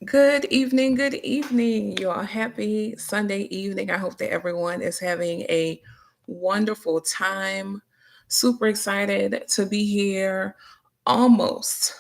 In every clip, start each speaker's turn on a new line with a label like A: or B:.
A: Good evening, good evening. You all happy Sunday evening. I hope that everyone is having a wonderful time. Super excited to be here almost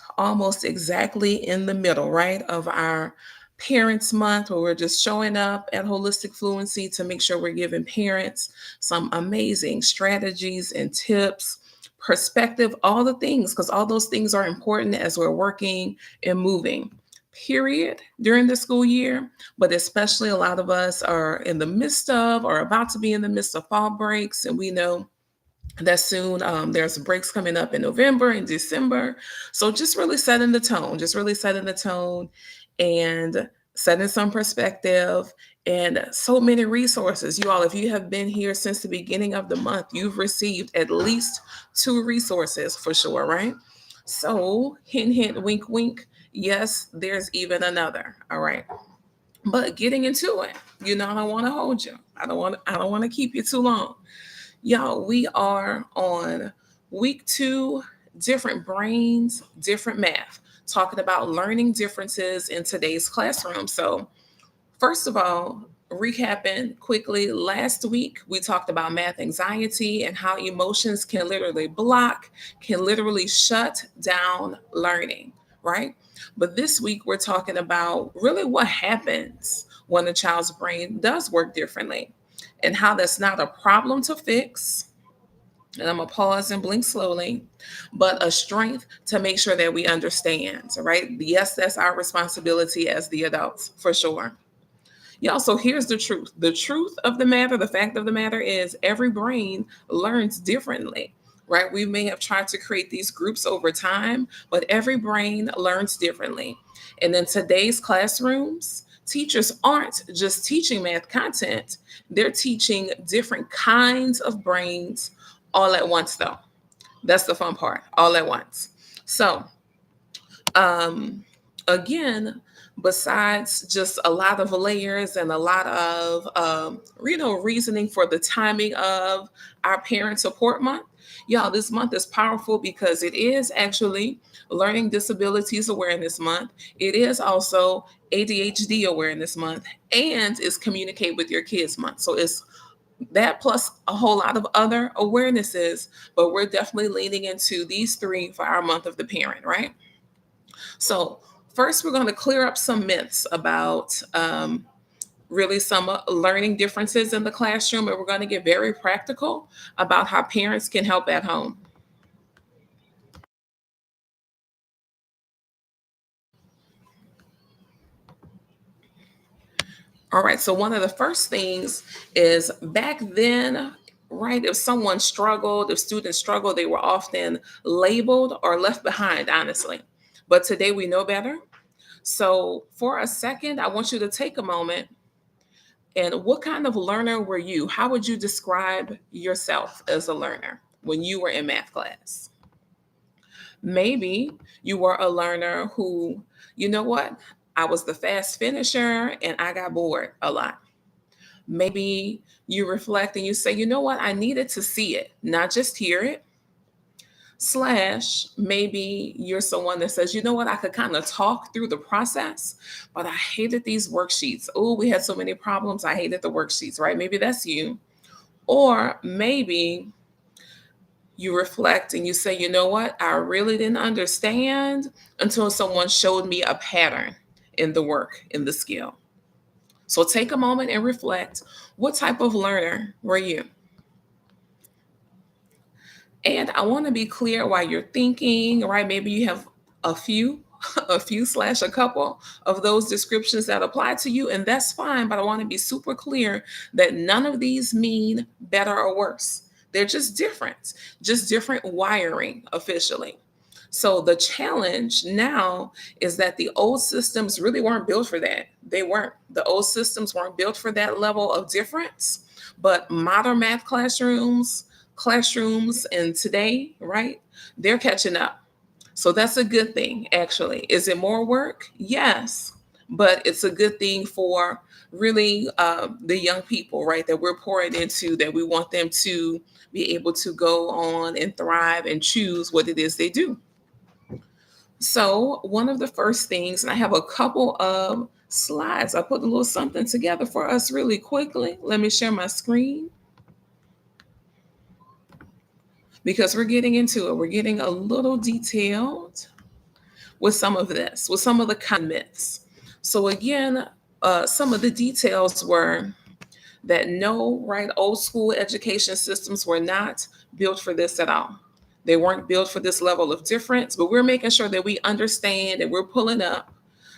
A: exactly in the middle, right, of our Parents Month, where we're just showing up at Holistic Fluency to make sure we're giving parents some amazing strategies and tips, perspective, all the things, because all those things are important as we're working and moving period during the school year, but especially a lot of us are in the midst of or about to be in the midst of fall breaks. And we know that soon there's breaks coming up in November and December. So just really setting the tone, and setting some perspective and so many resources. You all, if you have been here since the beginning of the month, you've received at least two resources for sure, right? So hint, hint, wink, wink. Yes, there's even another. All right. But getting into it, I don't want to hold you. I don't want to keep you too long. Y'all, we are on week 2, different brains, different math, talking about learning differences in today's classroom. So, first of all, recapping quickly, last week we talked about math anxiety and how emotions can literally block, can literally shut down learning, right? But this week we're talking about really what happens when a child's brain does work differently and how that's not a problem to fix. And I'm gonna pause and blink slowly, but a strength to make sure that we understand, right? Yes, that's our responsibility as the adults, for sure. Y'all, so here's the truth. The truth of the matter, the fact of the matter is every brain learns differently, right? We may have tried to create these groups over time, but every brain learns differently. And in today's classrooms, teachers aren't just teaching math content, they're teaching different kinds of brains all at once, though. That's the fun part, all at once. So, um, again, besides just a lot of layers and a lot of reasoning for the timing of our Parent Support Month, y'all, this month is powerful because it is actually Learning Disabilities Awareness Month. It is also ADHD Awareness Month, and it's Communicate with Your Kids Month. So it's that plus a whole lot of other awarenesses, but we're definitely leaning into these three for our month of the parent, right? So, first, we're going to clear up some myths about really some learning differences in the classroom, and we're going to get very practical about how parents can help at home. All right, so one of the first things is back then, right? If someone struggled, if students struggled, they were often labeled or left behind, honestly. But today we know better. So, for a second, I want you to take a moment. And what kind of learner were you? How would you describe yourself as a learner when you were in math class? Maybe you were a learner who, you know what? I was the fast finisher and I got bored a lot. Maybe you reflect and you say, you know what? I needed to see it, not just hear it. Slash, maybe you're someone that says, you know what? I could kind of talk through the process, but I hated these worksheets. Oh, we had so many problems. I hated the worksheets, right? Maybe that's you. Or maybe you reflect and you say, you know what? I really didn't understand until someone showed me a pattern in the work, in the skill. So take a moment and reflect. What type of learner were you? And I want to be clear while you're thinking, right? Maybe you have a few, a few slash a couple of those descriptions that apply to you, and that's fine. But I want to be super clear that none of these mean better or worse. They're just different wiring officially. So the challenge now is that the old systems really weren't built for that. They weren't. The old systems weren't built for that level of difference. But modern math classrooms and today, right? They're catching up. So that's a good thing, actually. Is it more work? Yes. But it's a good thing for really the young people, right? That we're pouring into, that we want them to be able to go on and thrive and choose what it is they do. So, one of the first things, and I have a couple of slides. I put a little something together for us really quickly. Let me share my screen because we're getting into it. We're getting a little detailed with some of this, with some of the common myths. So, again, some of the details were that no, right, old school education systems were not built for this at all. They weren't built for this level of difference, but we're making sure that we understand and we're pulling up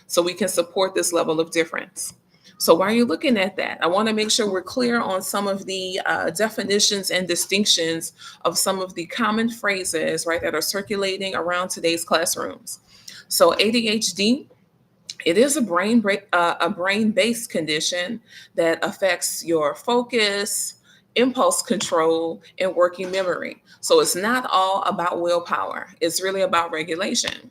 A: so we can support this level of difference. So while you're looking at that, I want to make sure we're clear on some of the definitions and distinctions of some of the common phrases, right, that are circulating around today's classrooms. So ADHD, it is a brain-based condition that affects your focus, impulse control, and working memory. So it's not all about willpower. It's really about regulation.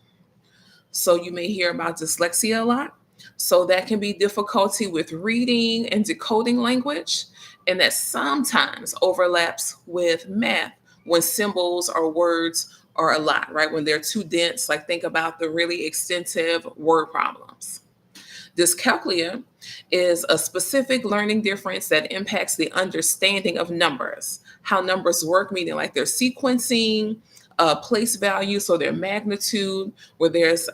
A: So you may hear about dyslexia a lot. So that can be difficulty with reading and decoding language, and that sometimes overlaps with math when symbols or words are a lot, right? When they're too dense, like think about the really extensive word problems. Dyscalculia is a specific learning difference that impacts the understanding of numbers, how numbers work, meaning like their sequencing, place value, so their magnitude, where there's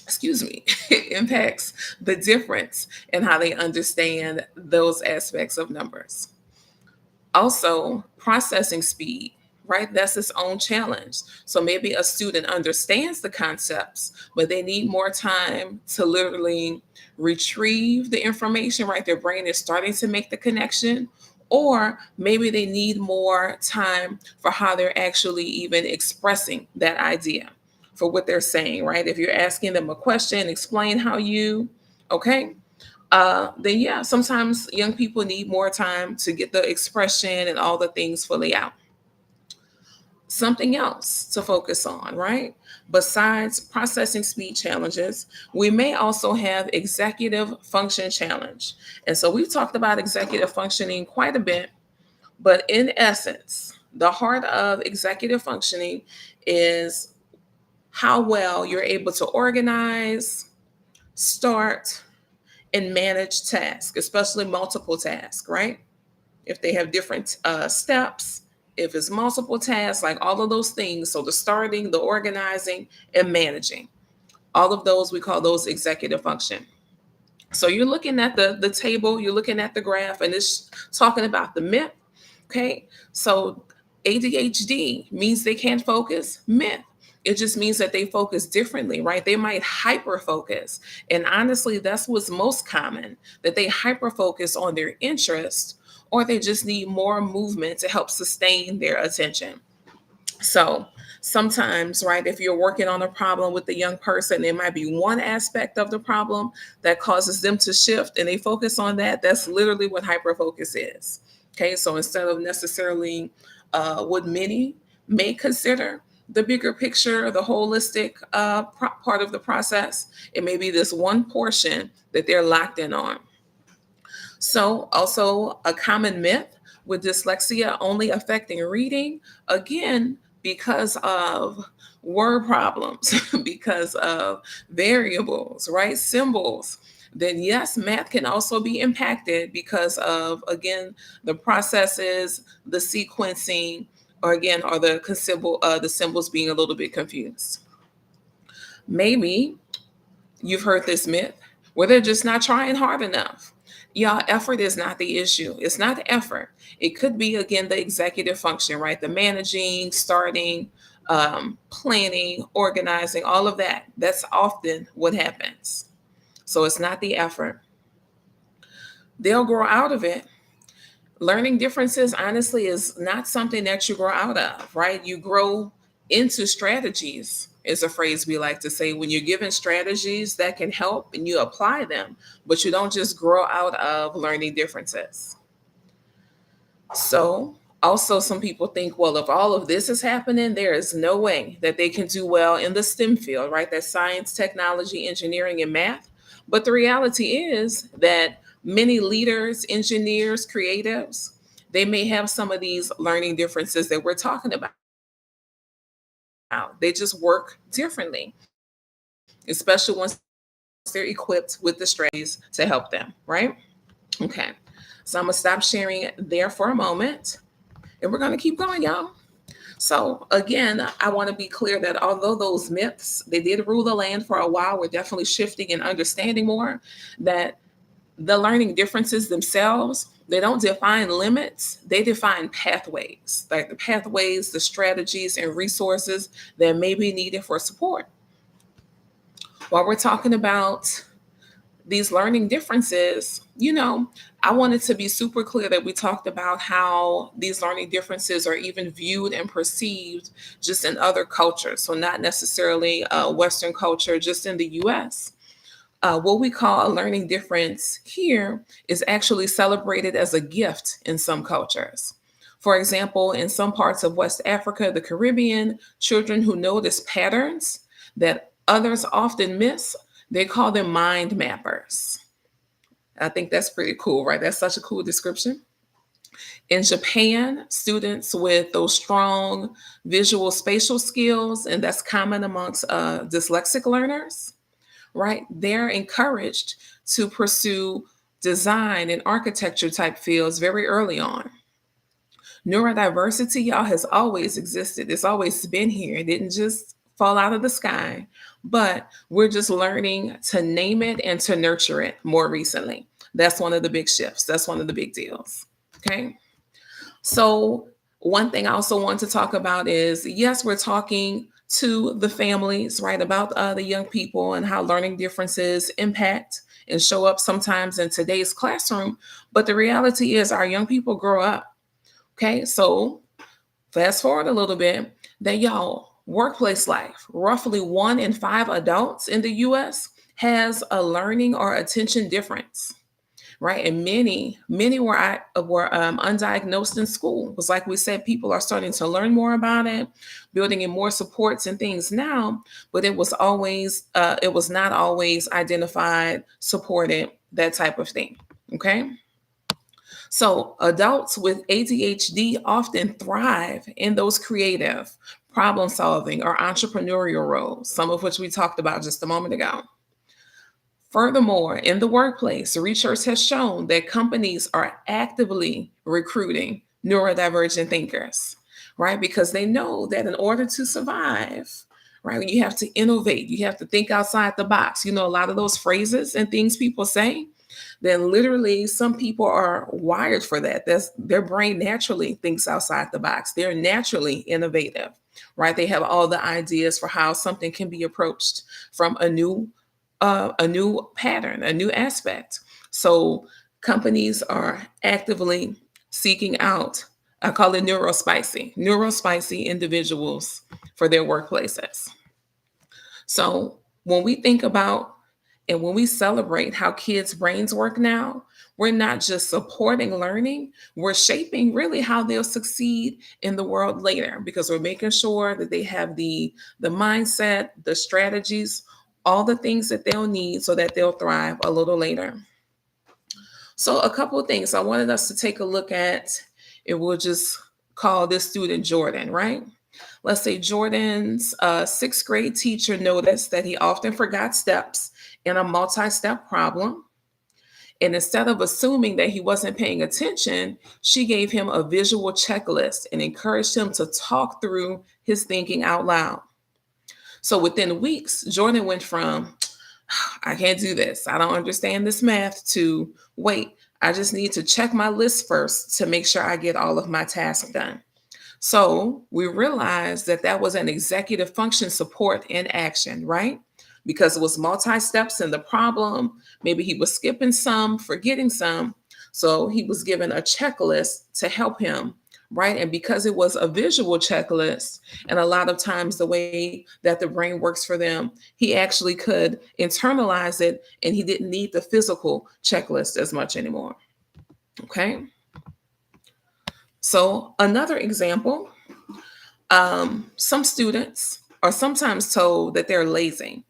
A: excuse me, it impacts the difference in how they understand those aspects of numbers. Also, processing speed, right? That's its own challenge. So maybe a student understands the concepts, but they need more time to literally retrieve the information, right? Their brain is starting to make the connection. Or maybe they need more time for how they're actually even expressing that idea for what they're saying, right? If you're asking them a question, explain how you, okay, then yeah, sometimes young people need more time to get the expression and all the things fully out. Something else to focus on, right? Besides processing speed challenges, we may also have executive function challenge. And so we've talked about executive functioning quite a bit, but in essence, the heart of executive functioning is how well you're able to organize, start, and manage tasks, especially multiple tasks, right? If they have different steps, if it's multiple tasks, like all of those things. So the starting, the organizing, and managing, all of those, we call those executive function. So you're looking at the table, you're looking at the graph, and it's talking about the myth. Okay. So ADHD means they can't focus. Myth. It just means that they focus differently, right? They might hyper focus. And honestly, that's what's most common, that they hyper focus on their interest, or they just need more movement to help sustain their attention. So sometimes, right, if you're working on a problem with the young person, there might be one aspect of the problem that causes them to shift and they focus on that. That's literally what hyperfocus is. Okay, so instead of necessarily what many may consider the bigger picture, the holistic part of the process, it may be this one portion that they're locked in on. So, also a common myth with dyslexia only affecting reading, again, because of word problems, because of variables, right? Symbols. Then, yes, math can also be impacted because of, again, the processes, the sequencing, or again, or the symbols being a little bit confused. Maybe you've heard this myth where they're just not trying hard enough. Y'all, effort is not the issue. It's not effort. It could be, again, the executive function, right? The managing, starting, planning, organizing, all of that. That's often what happens. So it's not the effort. They'll grow out of it. Learning differences, honestly, is not something that you grow out of, right? You grow into strategies, is a phrase we like to say. When you're given strategies that can help and you apply them, but you don't just grow out of learning differences. So, also, some people think, well, if all of this is happening, there is no way that they can do well in the STEM field, right? That's science, technology, engineering, and math. But the reality is that many leaders, engineers, creatives, they may have some of these learning differences that we're talking about. They just work differently, especially once they're equipped with the strategies to help them, right? Okay. So I'm going to stop sharing there for a moment and we're going to keep going, y'all. So again, I want to be clear that although those myths, they did rule the land for a while, we're definitely shifting and understanding more that the learning differences themselves, they don't define limits, they define pathways, like the pathways, the strategies and resources that may be needed for support. While we're talking about these learning differences, I wanted to be super clear that we talked about how these learning differences are even viewed and perceived just in other cultures. So, not necessarily Western culture, just in the US. What we call a learning difference here is actually celebrated as a gift in some cultures. For example, in some parts of West Africa, the Caribbean, children who notice patterns that others often miss, they call them mind mappers. I think that's pretty cool, right? That's such a cool description. In Japan, students with those strong visual spatial skills, and that's common amongst dyslexic learners, right? They're encouraged to pursue design and architecture type fields very early on. Neurodiversity, y'all, has always existed. It's always been here. It didn't just fall out of the sky, but we're just learning to name it and to nurture it more recently. That's one of the big shifts. That's one of the big deals. Okay. So, one thing I also want to talk about is yes, we're talking to the families, right, about the young people and how learning differences impact and show up sometimes in today's classroom. But the reality is, our young people grow up. Okay. So, fast forward a little bit, that y'all, workplace life, roughly 1 in 5 adults in the US has a learning or attention difference, right? And many were undiagnosed in school. It was like we said, people are starting to learn more about it, building in more supports and things now, but it was not always identified, supported, that type of thing. Okay. So adults with ADHD often thrive in those creative, problem solving, or entrepreneurial roles, some of which we talked about just a moment ago. Furthermore, in the workplace, research has shown that companies are actively recruiting neurodivergent thinkers, right? Because they know that in order to survive, right, you have to innovate, you have to think outside the box. A lot of those phrases and things people say, then literally some people are wired for that. Their brain naturally thinks outside the box. They're naturally innovative, right? They have all the ideas for how something can be approached from a new pattern, a new aspect. So companies are actively seeking out, I call it neurospicy individuals for their workplaces. So when we think about and when we celebrate how kids' brains work now, we're not just supporting learning, we're shaping really how they'll succeed in the world later because we're making sure that they have the mindset, the strategies, all the things that they'll need so that they'll thrive a little later. So a couple of things I wanted us to take a look at, and we'll just call this student Jordan, right? Let's say Jordan's sixth grade teacher noticed that he often forgot steps in a multi-step problem. And instead of assuming that he wasn't paying attention, she gave him a visual checklist and encouraged him to talk through his thinking out loud. So within weeks, Jordan went from, I can't do this, I don't understand this math, to, wait, I just need to check my list first to make sure I get all of my tasks done. So we realized that that was an executive function support in action, right? Because it was multi steps in the problem. Maybe he was skipping some, forgetting some. So he was given a checklist to help him, right? And because it was a visual checklist, and a lot of times the way that the brain works for them, he actually could internalize it and he didn't need the physical checklist as much anymore. Okay. So another example, some students are sometimes told that they're lazy.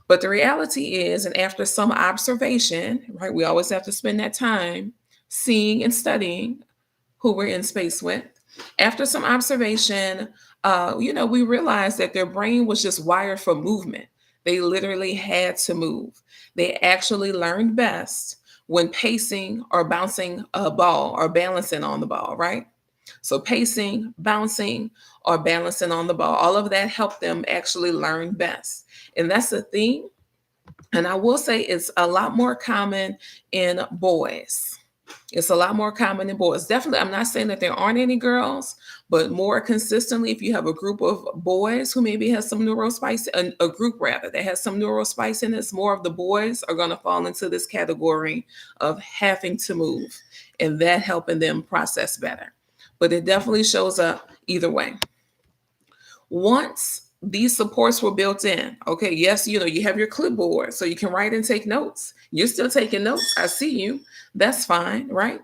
A: But the reality is, and after some observation, right, we always have to spend that time seeing and studying who we're in space with. After some observation, we realized that their brain was just wired for movement. They literally had to move. They actually learned best when pacing or bouncing a ball or balancing on the ball, right? So pacing, bouncing, or balancing on the ball, all of that helped them actually learn best. And that's the thing. And I will say it's a lot more common in boys. It's a lot more common in boys. Definitely, I'm not saying that there aren't any girls, but more consistently, if you have a group of boys who maybe has some neurospice, a group rather that has some neurospiciness, more of the boys are going to fall into this category of having to move and that helping them process better. But it definitely shows up either way. Once these supports were built in, okay, yes, you have your clipboard so you can write and take notes. You're still taking notes. I see you. That's fine, right?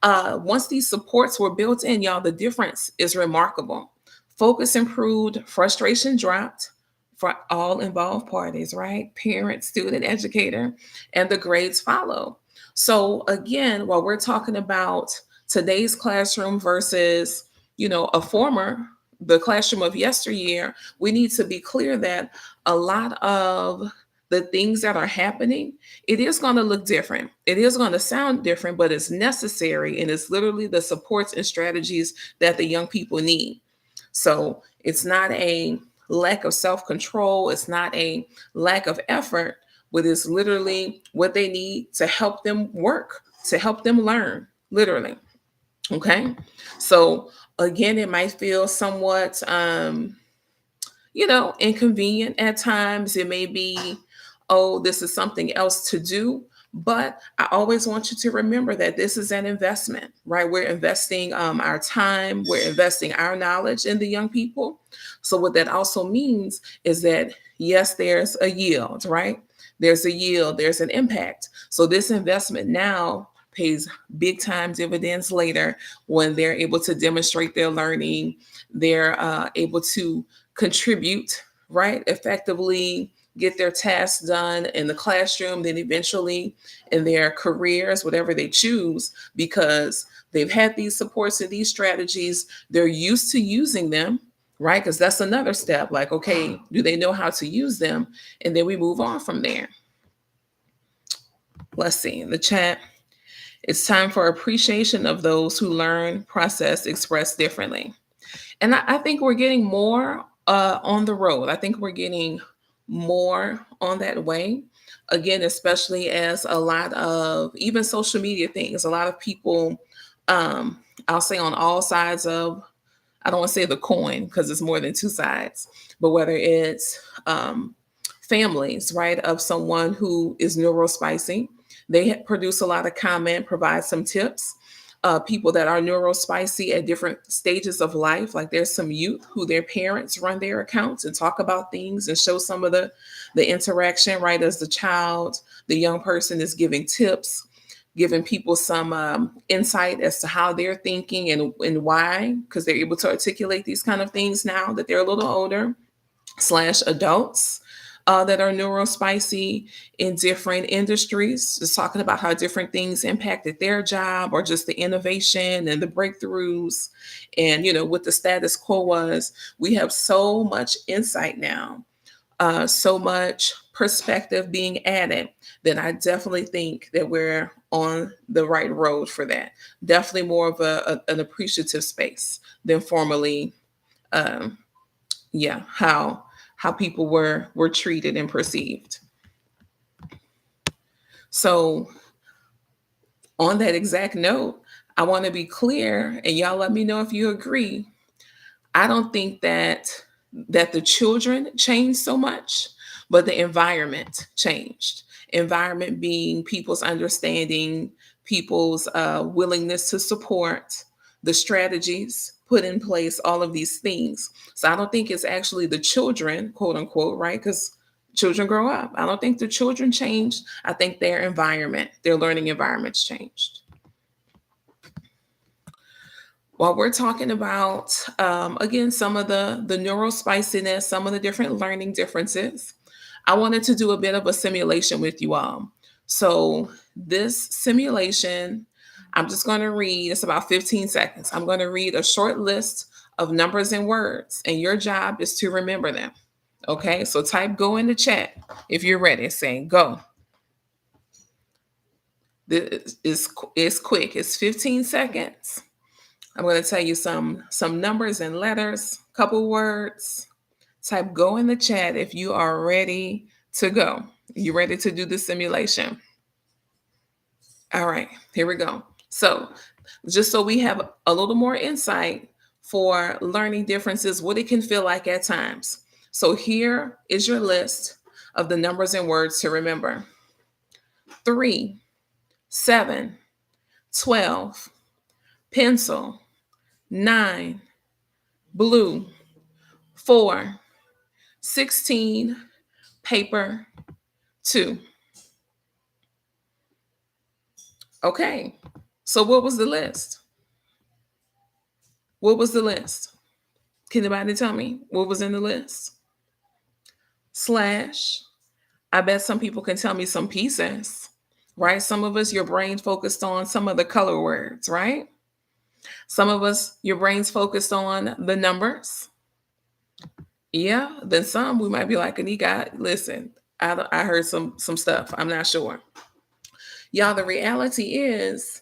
A: Once these supports were built in, y'all, the difference is remarkable. Focus improved, frustration dropped for all involved parties, right? Parent, student, educator, and the grades follow. So again, while we're talking about today's classroom versus, a former, the classroom of yesteryear, we need to be clear that a lot of the things that are happening, it is going to look different. It is going to sound different, but it's necessary. And it's literally the supports and strategies that the young people need. So it's not a lack of self control, it's not a lack of effort, but it's literally what they need to help them work, to help them learn, literally. Okay. So again, it might feel somewhat inconvenient at times. It may be, oh, this is something else to do. But I always want you to remember that this is an investment, right? We're investing our time, we're investing our knowledge in the young people. So, what that also means is that, yes, there's a yield, right? There's a yield, there's an impact. So, this investment now pays big time dividends later when they're able to demonstrate their learning, they're able to contribute, right? Effectively get their tasks done in the classroom, then eventually in their careers, whatever they choose, because they've had these supports and these strategies. They're used to using them, right? Because that's another step. Like, okay, do they know how to use them? And then we move on from there. Let's see in the chat. It's time for appreciation of those who learn, process, express differently. And I think we're getting more on the road. I think we're getting more on that way. Again, especially as a lot of even social media things, a lot of people, I'll say on all sides of, I don't want to say the coin because it's more than two sides, but whether it's families, right, of someone who is neurospicy, they produce a lot of comment, provide some tips. People that are neurospicy at different stages of life, like there's some youth who their parents run their accounts and talk about things and show some of the interaction, right? As the child, the young person is giving tips, giving people some insight as to how they're thinking and why, because they're able to articulate these kind of things now that they're a little older, slash adults that are neurospicy in different industries, just talking about how different things impacted their job or just the innovation and the breakthroughs. And, what the status quo was, we have so much insight now, so much perspective being added that I definitely think that we're on the right road for that. Definitely more of an appreciative space than formerly, yeah, how people were treated and perceived. So on that exact note, I want to be clear, and y'all let me know if you agree. I don't think that the children changed so much, but the environment changed. Environment being people's understanding, people's willingness to support, the strategies put in place, all of these things. So I don't think it's actually the children, quote unquote, right? Because children grow up. I don't think the children changed. I think their environment, their learning environments changed. While we're talking about, again, some of the neurospiciness, some of the different learning differences, I wanted to do a bit of a simulation with you all. So this simulation, I'm just going to read, it's about 15 seconds. I'm going to read a short list of numbers and words, and your job is to remember them. Okay, so type go in the chat if you're ready, saying go. This is quick, it's 15 seconds. I'm going to tell you some numbers and letters, couple words. Type go in the chat if you are ready to go. You ready to do the simulation? All right, here we go. So, just so we have a little more insight for learning differences, what it can feel like at times. So, here is your list of the numbers and words to remember: 3, 7, 12, pencil, 9, blue, 4, 16, paper, 2. Okay, so what was the list? What was the list? Can anybody tell me what was in the list? Slash. I bet some people can tell me some pieces, right? Some of us, your brain focused on some of the color words, right? Some of us, your brain's focused on the numbers. Yeah, then some we might be like, Anika, listen, I heard some stuff. I'm not sure. Y'all, the reality is,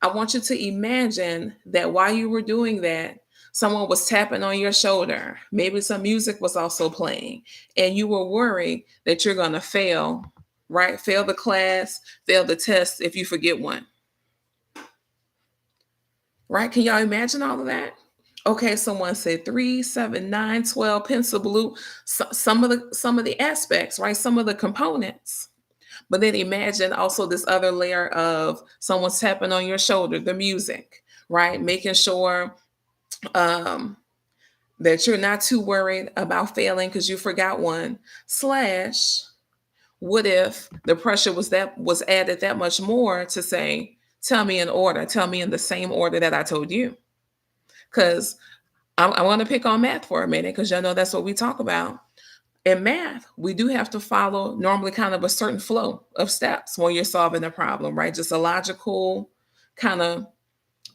A: I want you to imagine that while you were doing that, someone was tapping on your shoulder. Maybe some music was also playing, and you were worried that you're going to fail, right? Fail the class, fail the test if you forget one. Right? Can y'all imagine all of that? Okay, someone said 3, 7, 9, 12, pencil blue. Some of the aspects, right? Some of the components. But then imagine also this other layer of someone's tapping on your shoulder, the music, right? Making sure that you're not too worried about failing because you forgot one. Slash, what if the pressure was added that much more to say, tell me in order, tell me in the same order that I told you. Because I want to pick on math for a minute because y'all know that's what we talk about. In math, we do have to follow normally kind of a certain flow of steps when you're solving a problem, right? Just a logical kind of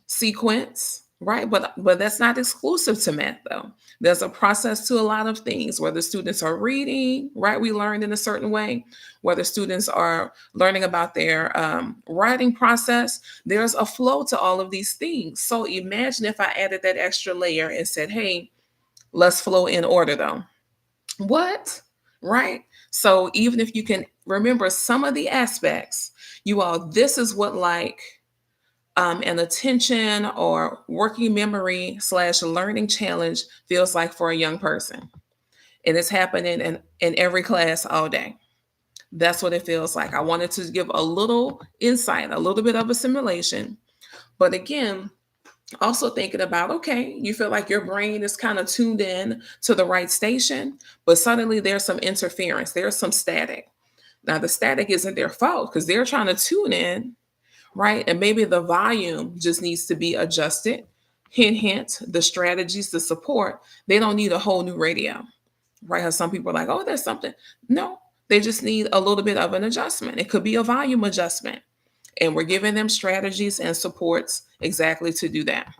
A: sequence, right? But that's not exclusive to math though. There's a process to a lot of things, whether students are reading, right? We learn in a certain way, whether students are learning about their writing process, there's a flow to all of these things. So imagine if I added that extra layer and said, hey, let's flow in order though. What? Right? So even if you can remember some of the aspects, you all, this is what like an attention or working memory / learning challenge feels like for a young person. And it's happening in every class all day. That's what it feels like. I wanted to give a little insight, a little bit of a simulation. But again, also thinking about, okay, you feel like your brain is kind of tuned in to the right station, but suddenly there's some interference, there's some static. Now, the static isn't their fault because they're trying to tune in, right? And maybe the volume just needs to be adjusted. Hint, hint, the strategies, the support, they don't need a whole new radio, right? How some people are like, oh, there's something. No, they just need a little bit of an adjustment. It could be a volume adjustment. And we're giving them strategies and supports exactly to do that.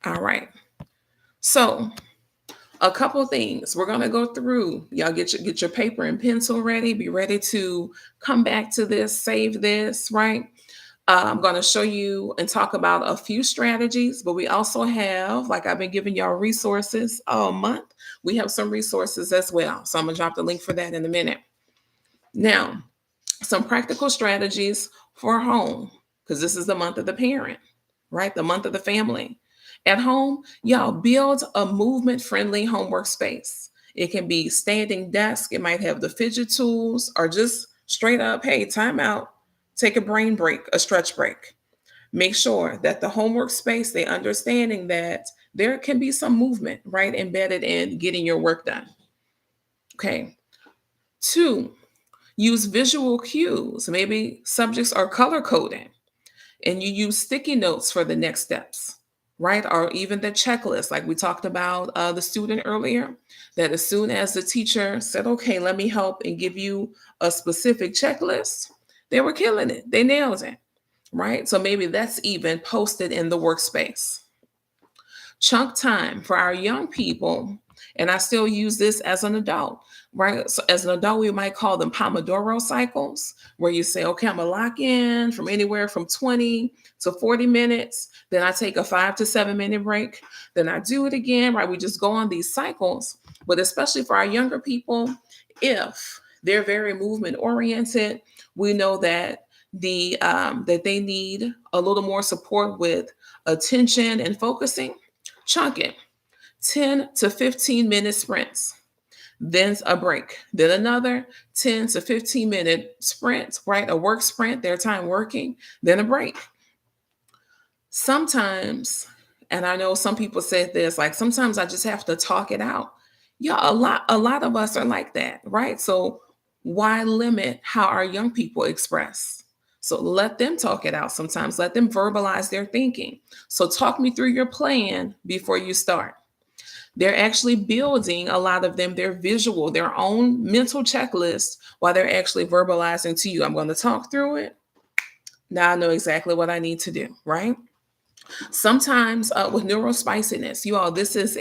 A: All right. So a couple things we're going to go through. Y'all get your paper and pencil ready. Be ready to come back to this, save this, right? I'm going to show you and talk about a few strategies, but we also have, like I've been giving y'all resources all month. We have some resources as well. So I'm going to drop the link for that in a minute. Now, some practical strategies for home, because this is the month of the parent, right? The month of the family. At home, y'all build a movement-friendly homework space. It can be standing desk. It might have the fidget tools or just straight up, hey, time out, take a brain break, a stretch break. Make sure that the homework space, they understanding that there can be some movement, right, embedded in getting your work done. Okay. 2, use visual cues. Maybe subjects are color coded and you use sticky notes for the next steps, right? Or even the checklist, like we talked about the student earlier, that as soon as the teacher said, okay, let me help and give you a specific checklist, they were killing it. They nailed it. right? So maybe that's even posted in the workspace. Chunk time for our young people, and I still use this as an adult, right? So as an adult, we might call them Pomodoro cycles, where you say, okay, I'm gonna lock in from anywhere from 20 to 40 minutes. Then I take a 5 to 7 minute break. Then I do it again, right? We just go on these cycles. But especially for our younger people, if they're very movement oriented, we know that that they need a little more support with attention and focusing. Chunk it. 10 to 15 minute sprints, then a break, then another 10 to 15-minute sprint, right? A work sprint, their time working, then a break. Sometimes, and I know some people said this, like sometimes I just have to talk it out. Yeah, a lot of us are like that, right? So why limit how our young people express? So let them talk it out sometimes. Let them verbalize their thinking. So talk me through your plan before you start. They're actually building, a lot of them, their visual, their own mental checklist while they're actually verbalizing to you. I'm going to talk through it. Now I know exactly what I need to do, right? Sometimes with neurospiciness, you all, this is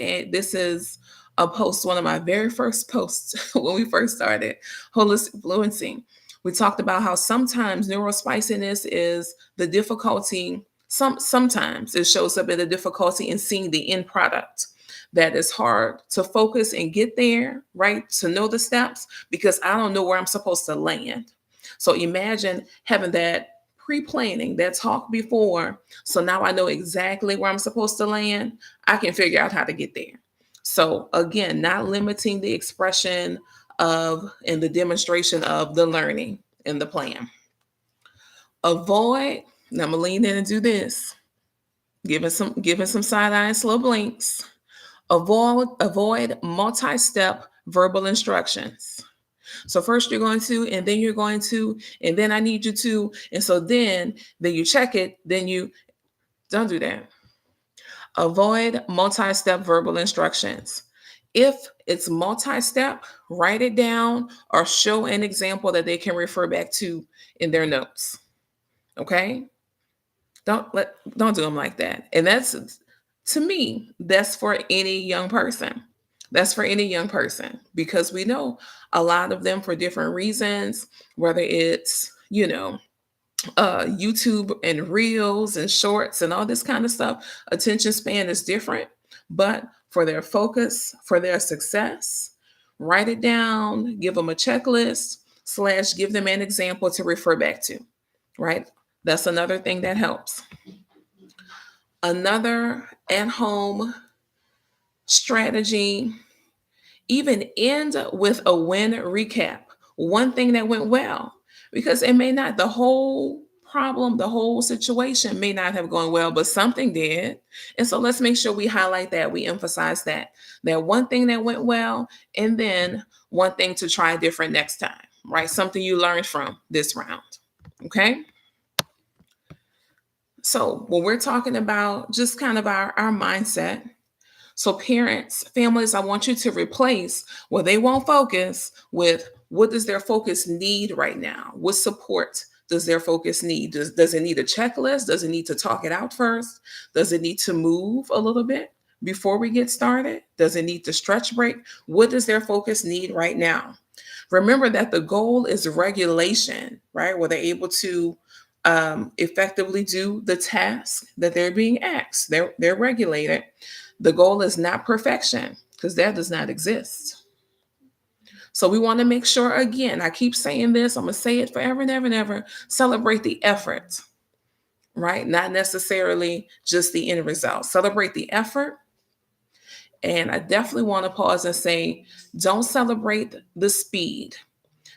A: a post, one of my very first posts when we first started holistic fluency. We talked about how sometimes neurospiciness is the difficulty. Sometimes it shows up in the difficulty in seeing the end product. That is hard to focus and get there, right? To know the steps because I don't know where I'm supposed to land. So imagine having that pre-planning, that talk before. So now I know exactly where I'm supposed to land. I can figure out how to get there. So again, not limiting the expression of and the demonstration of the learning in the plan. Avoid, now I'm gonna lean in and do this, giving some side eye and slow blinks. Avoid multi-step verbal instructions. So first you're going to, and then you're going to, and then I need you to, and so then you check it, then you don't do that. Avoid multi-step verbal instructions. If it's multi-step, write it down or show an example that they can refer back to in their notes. Okay? Don't do them like that. And that's, to me, that's for any young person. That's for any young person because we know a lot of them for different reasons, whether it's, YouTube and reels and shorts and all this kind of stuff. Attention span is different, but for their focus, for their success, write it down, give them a checklist / give them an example to refer back to, right? That's another thing that helps. Another at home strategy, even end with a win recap. One thing that went well, because it may not, the whole problem, the whole situation may not have gone well, but something did. And so let's make sure we highlight that, we emphasize that one thing that went well, and then one thing to try different next time, right? Something you learned from this round. Okay. So when we're talking about just kind of our mindset, so parents, families, I want you to replace what they won't focus with what does their focus need right now? What support does their focus need? Does it need a checklist? Does it need to talk it out first? Does it need to move a little bit before we get started? Does it need to stretch break? What does their focus need right now? Remember that the goal is regulation, right? Where they're able to effectively do the task that they're being asked. They're regulated. The goal is not perfection because that does not exist. So we want to make sure, again, I keep saying this, I'm going to say it forever and ever and ever, celebrate the effort, right? Not necessarily just the end result. Celebrate the effort. And I definitely want to pause and say, don't celebrate the speed,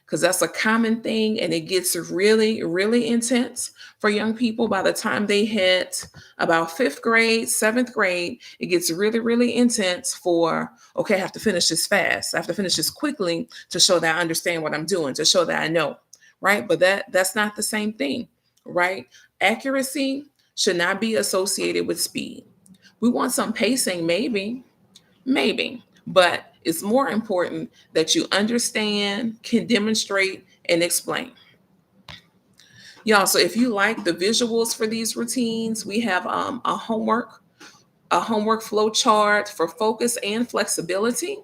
A: because that's a common thing and it gets really, really intense for young people. By the time they hit about 5th grade, 7th grade, it gets really, really intense for, okay, I have to finish this fast. I have to finish this quickly to show that I understand what I'm doing, to show that I know, right? But that's not the same thing, right? Accuracy should not be associated with speed. We want some pacing, maybe, but it's more important that you understand, can demonstrate, and explain. Y'all, so if you like the visuals for these routines, we have a homework flow chart for focus and flexibility.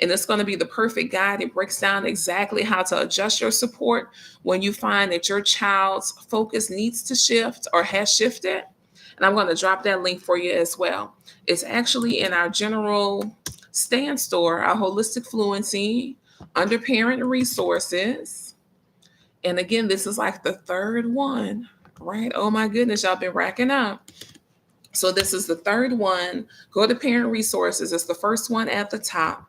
A: And it's going to be the perfect guide. It breaks down exactly how to adjust your support when you find that your child's focus needs to shift or has shifted. And I'm going to drop that link for you as well. It's actually in our general stand store, our holistic fluency under parent resources. And again, this is like the third one, right? Oh my goodness, y'all been racking up. So this is the third one. Go to parent resources. It's the first one at the top.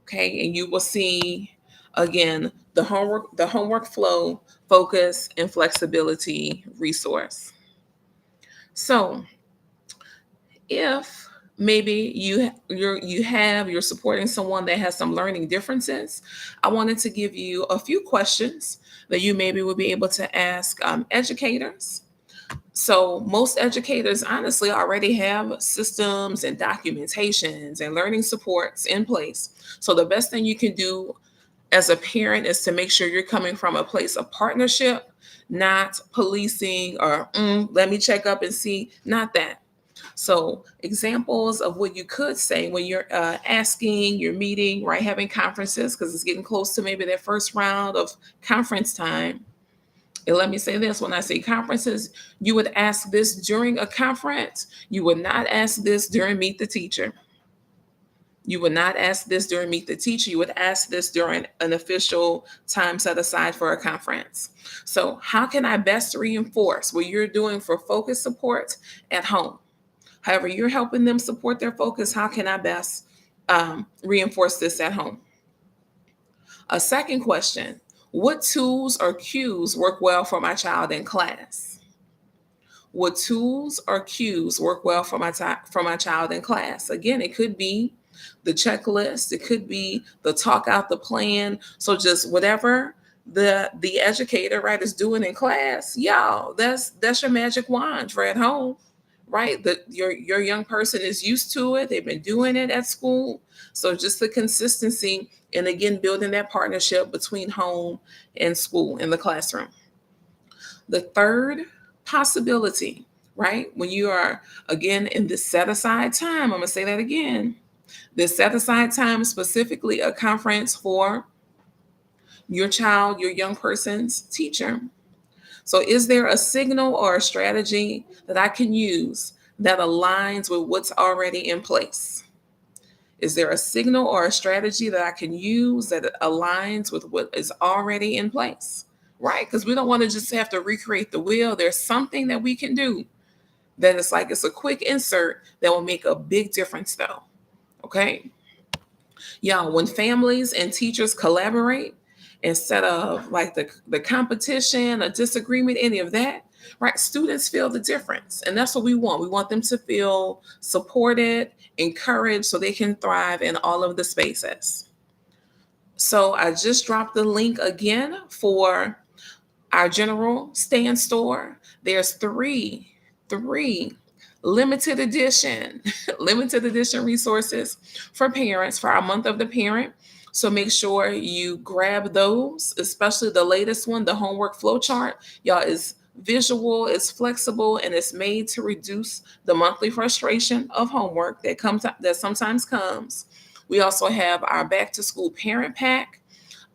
A: Okay. And you will see again the homework flow, focus, and flexibility resource. So if maybe you're supporting someone that has some learning differences, I wanted to give you a few questions that you maybe will be able to ask educators. So most educators honestly already have systems and documentations and learning supports in place. So the best thing you can do as a parent is to make sure you're coming from a place of partnership, not policing or let me check up and see, not that. So examples of what you could say when you're asking, you're meeting, right, having conferences, because it's getting close to maybe that first round of conference time. And let me say this, when I say conferences, you would ask this during a conference. You would not ask this during Meet the Teacher. You would not ask this during Meet the Teacher. You would ask this during an official time set aside for a conference. So, how can I best reinforce what you're doing for focus support at home? However, you're helping them support their focus. How can I best reinforce this at home? A second question: what tools or cues work well for my child in class? What tools or cues work well for my child in class? Again, it could be the checklist, it could be the talk out the plan. So just whatever the educator, right, is doing in class, y'all, that's your magic wand for at home, right? That your young person is used to it. They've been doing it at school. So just the consistency, and again, building that partnership between home and school in the classroom. The third possibility, right? When you are again in this set aside time, I'm going to say that again. This set aside time, specifically a conference for your child, your young person's teacher. So, is there a signal or a strategy that I can use that aligns with what's already in place? Is there a signal or a strategy that I can use that aligns with what is already in place? Right? Because we don't want to just have to recreate the wheel. There's something that we can do that is like it's a quick insert that will make a big difference, though. Okay. Y'all, when families and teachers collaborate instead of like the competition, a disagreement, any of that, right? Students feel the difference. And that's what we want. We want them to feel supported, encouraged, so they can thrive in all of the spaces. So I just dropped the link again for our general stand store. There's three limited edition, limited edition resources for parents for our month of the parent. So make sure you grab those, especially the latest one, the homework flow chart. Y'all, is visual, it's flexible, and it's made to reduce the monthly frustration of homework that sometimes comes. We also have our back to school parent pack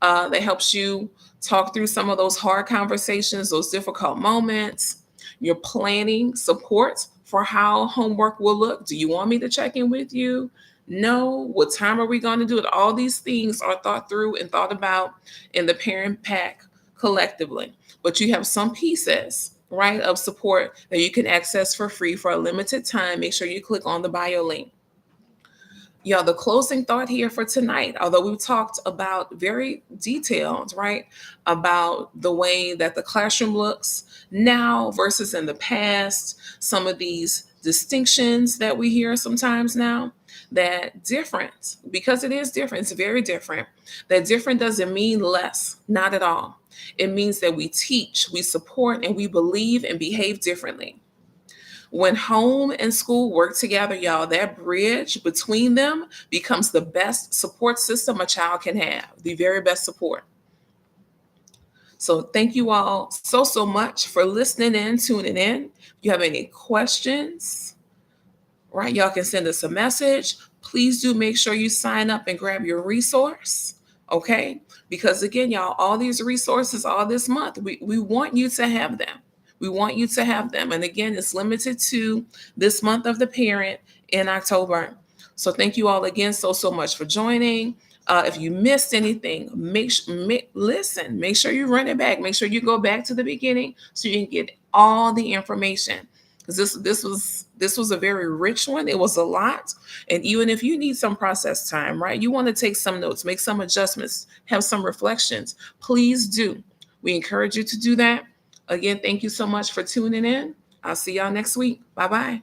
A: that helps you talk through some of those hard conversations, those difficult moments. Your planning support for how homework will look. Do you want me to check in with you? No. What time are we going to do it? All these things are thought through and thought about in the parent pack collectively. But you have some pieces, right, of support that you can access for free for a limited time. Make sure you click on the bio link. Yeah, the closing thought here for tonight, although we've talked about very detailed, right, about the way that the classroom looks now versus in the past, some of these distinctions that we hear sometimes now, that different, because it is different, it's very different, that different doesn't mean less, not at all. It means that we teach, we support, and we believe and behave differently. When home and school work together, y'all, that bridge between them becomes the best support system a child can have, the very best support. So thank you all so much for listening in, tuning in. If you have any questions, right, y'all can send us a message. Please do make sure you sign up and grab your resource, okay? Because again, y'all, all these resources all this month, we want you to have them. We want you to have them. And again, it's limited to this month of the parent in October. So thank you all again so much for joining. If you missed anything, listen, make sure you run it back. Make sure you go back to the beginning so you can get all the information. Because this was a very rich one. It was a lot. And even if you need some process time, right? You want to take some notes, make some adjustments, have some reflections, please do. We encourage you to do that. Again, thank you so much for tuning in. I'll see y'all next week. Bye-bye.